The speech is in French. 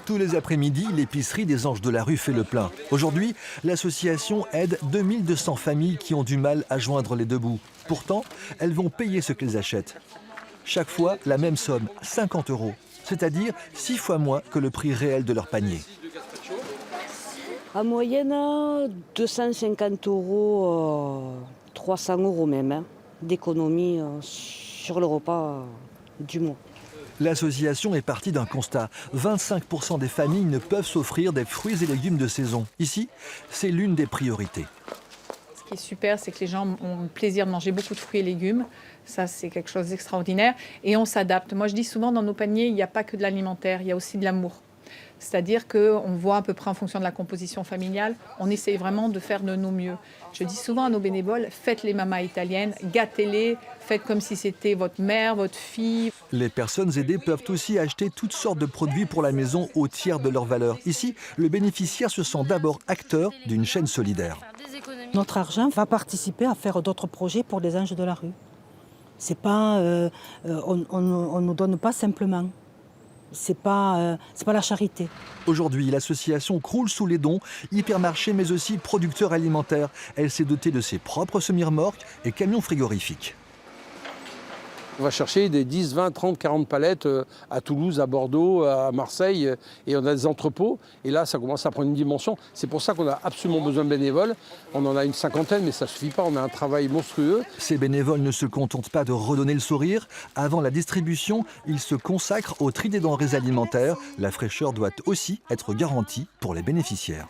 Tous les après-midi, l'épicerie des Anges de la Rue fait le plein. Aujourd'hui, l'association aide 2200 familles qui ont du mal à joindre les deux bouts. Pourtant, elles vont payer ce qu'elles achètent. Chaque fois, la même somme, 50 €, c'est-à-dire 6 fois moins que le prix réel de leur panier. En moyenne, 250 €, 300 € même, d'économie sur le repas du mois. L'association est partie d'un constat. 25% des familles ne peuvent s'offrir des fruits et légumes de saison. Ici, c'est l'une des priorités. Ce qui est super, c'est que les gens ont le plaisir de manger beaucoup de fruits et légumes. Ça, c'est quelque chose d'extraordinaire. Et on s'adapte. Moi, je dis souvent, dans nos paniers, il n'y a pas que de l'alimentaire, il y a aussi de l'amour. C'est-à-dire qu'on voit à peu près en fonction de la composition familiale, on essaye vraiment de faire de nos mieux. Je dis souvent à nos bénévoles, faites les mamas italiennes, gâtez-les, faites comme si c'était votre mère, votre fille. Les personnes aidées peuvent aussi acheter toutes sortes de produits pour la maison au tiers de leur valeur. Ici, le bénéficiaire se sent d'abord acteur d'une chaîne solidaire. Notre argent va participer à faire d'autres projets pour les Anges de la Rue. C'est pas, on ne nous donne pas simplement. C'est pas la charité. Aujourd'hui, l'association croule sous les dons, hypermarché mais aussi producteur alimentaire. Elle s'est dotée de ses propres semi-remorques et camions frigorifiques. On va chercher des 10, 20, 30, 40 palettes à Toulouse, à Bordeaux, à Marseille, et on a des entrepôts. Et là, ça commence à prendre une dimension. C'est pour ça qu'on a absolument besoin de bénévoles. On en a une cinquantaine, mais ça ne suffit pas. On a un travail monstrueux. Ces bénévoles ne se contentent pas de redonner le sourire. Avant la distribution, ils se consacrent au tri des denrées alimentaires. La fraîcheur doit aussi être garantie pour les bénéficiaires.